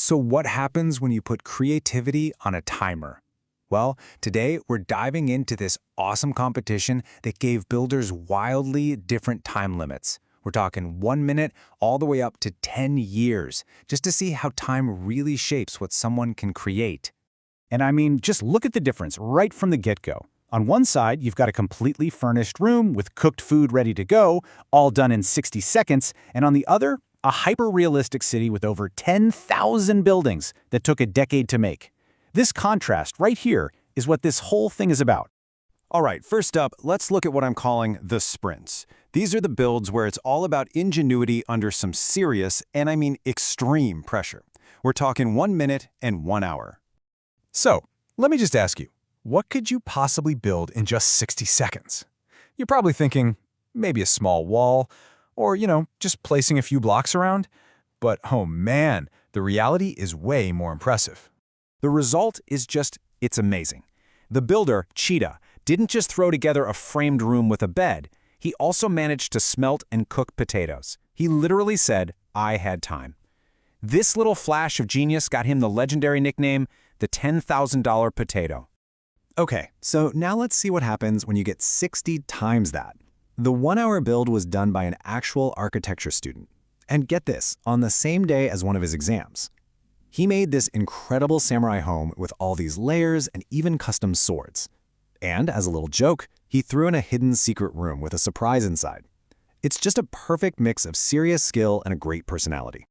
So what happens when you put creativity on a timer? Well, today we're diving into this awesome competition that gave builders wildly different time limits. We're talking 1 minute all the way up to 10 years, just to see how time really shapes what someone can create. And I mean, just look at the difference right from the get-go. On one side, you've got a completely furnished room with cooked food ready to go, all done in 60 seconds, and on the other, a hyper-realistic city with over 10,000 buildings that took a decade to make. This contrast right here is what this whole thing is about. All right, first up, let's look at what I'm calling the sprints. These are the builds where it's all about ingenuity under some serious, and I mean extreme pressure. We're talking 1 minute and 1 hour. So, let me just ask you, what could you possibly build in just 60 seconds? You're probably thinking, maybe a small wall, or, just placing a few blocks around. But oh man, the reality is way more impressive. The result is it's amazing. The builder, Cheetah, didn't just throw together a framed room with a bed. He also managed to smelt and cook potatoes. He literally said, "I had time." This little flash of genius got him the legendary nickname, the $10,000 potato. Okay, so now let's see what happens when you get 60 times that. The 1-hour build was done by an actual architecture student. And get this, on the same day as one of his exams. He made this incredible samurai home with all these layers and even custom swords. And as a little joke, he threw in a hidden secret room with a surprise inside. It's just a perfect mix of serious skill and a great personality.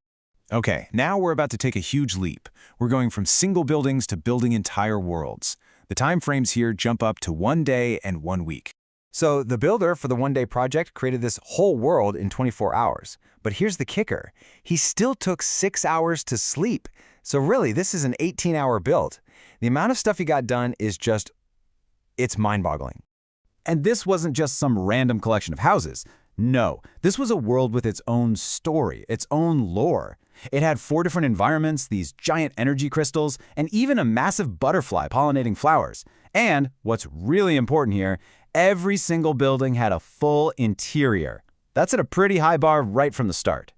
Okay, now we're about to take a huge leap. We're going from single buildings to building entire worlds. The time frames here jump up to 1 day and 1 week. So the builder for the one-day project created this whole world in 24 hours. But here's the kicker. He still took 6 hours to sleep. So really, this is an 18-hour build. The amount of stuff he got done is it's mind-boggling. And this wasn't just some random collection of houses. No, this was a world with its own story, its own lore. It had 4 different environments, these giant energy crystals, and even a massive butterfly pollinating flowers. And what's really important here, every single building had a full interior. That's at a pretty high bar right from the start.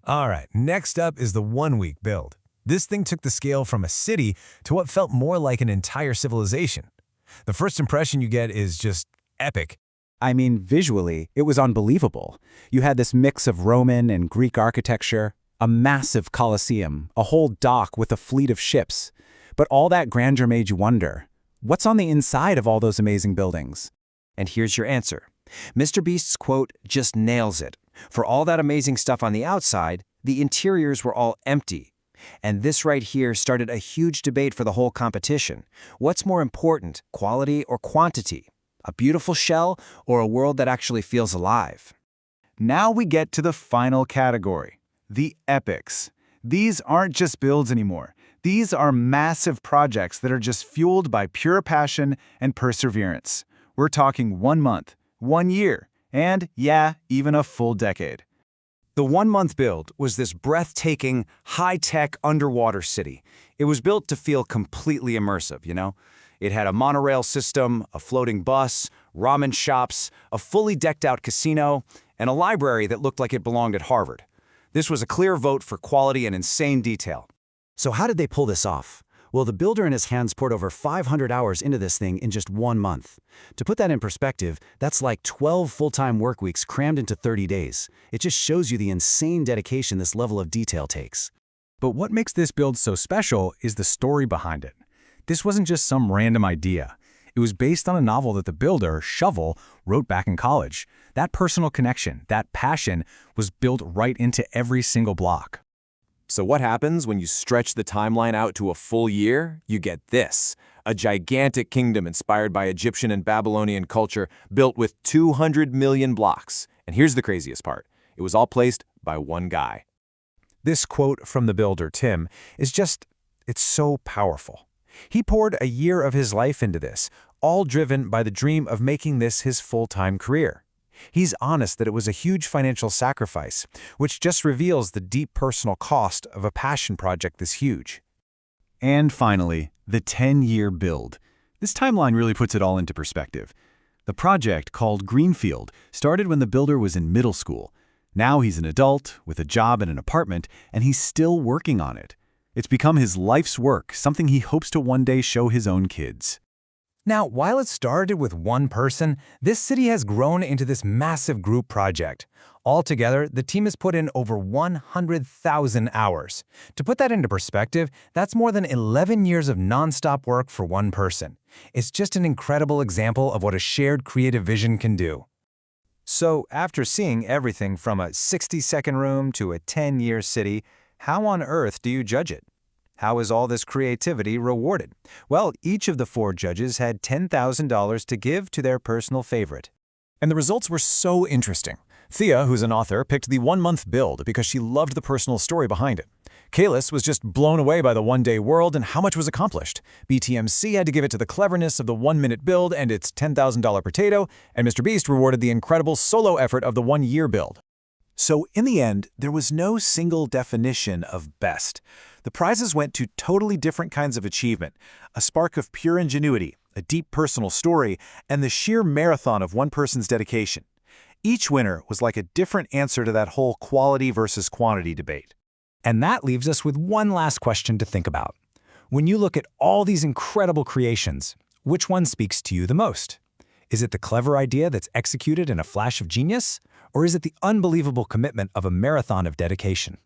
All right, next up is the 1-week build. This thing took the scale from a city to what felt more like an entire civilization. The first impression you get is just epic. I mean, visually, it was unbelievable. You had this mix of Roman and Greek architecture, a massive Colosseum, a whole dock with a fleet of ships. But all that grandeur made you wonder, what's on the inside of all those amazing buildings? And here's your answer. Mr. Beast's quote just nails it. For all that amazing stuff on the outside, the interiors were all empty. And this right here started a huge debate for the whole competition. What's more important, quality or quantity? A beautiful shell or a world that actually feels alive? Now we get to the final category, the epics. These aren't just builds anymore. These are massive projects that are just fueled by pure passion and perseverance. We're talking 1 month, 1 year, and yeah, even a full decade. The 1-month build was this breathtaking, high-tech underwater city. It was built to feel completely immersive, It had a monorail system, a floating bus, ramen shops, a fully decked-out casino, and a library that looked like it belonged at Harvard. This was a clear vote for quality and insane detail. So how did they pull this off? Well, the builder and his hands poured over 500 hours into this thing in just 1 month. To put that in perspective, that's like 12 full-time work weeks crammed into 30 days. It just shows you the insane dedication this level of detail takes. But what makes this build so special is the story behind it. This wasn't just some random idea. It was based on a novel that the builder, Shovel, wrote back in college. That personal connection, that passion, was built right into every single block. So what happens when you stretch the timeline out to a full year? You get this, a gigantic kingdom inspired by Egyptian and Babylonian culture built with 200 million blocks. And here's the craziest part. It was all placed by one guy. This quote from the builder, Tim, it's so powerful. He poured a year of his life into this, all driven by the dream of making this his full-time career. He's honest that it was a huge financial sacrifice, which just reveals the deep personal cost of a passion project this huge. And finally, the 10-year build. This timeline really puts it all into perspective. The project, called Greenfield, started when the builder was in middle school. Now he's an adult, with a job and an apartment, and he's still working on it. It's become his life's work, something he hopes to one day show his own kids. Now, while it started with one person, this city has grown into this massive group project. Altogether, the team has put in over 100,000 hours. To put that into perspective, that's more than 11 years of nonstop work for one person. It's just an incredible example of what a shared creative vision can do. So, after seeing everything from a 60-second room to a 10-year city, how on earth do you judge it? How is all this creativity rewarded? Well, each of the 4 judges had $10,000 to give to their personal favorite. And the results were so interesting. Thea, who's an author, picked the 1-month build because she loved the personal story behind it. Kalis was just blown away by the one-day world and how much was accomplished. BTMC had to give it to the cleverness of the 1-minute build and its $10,000 potato, and Mr. Beast rewarded the incredible solo effort of the 1-year build. So in the end, there was no single definition of best. The prizes went to totally different kinds of achievement, a spark of pure ingenuity, a deep personal story, and the sheer marathon of one person's dedication. Each winner was like a different answer to that whole quality versus quantity debate. And that leaves us with one last question to think about. When you look at all these incredible creations, which one speaks to you the most? Is it the clever idea that's executed in a flash of genius? Or is it the unbelievable commitment of a marathon of dedication?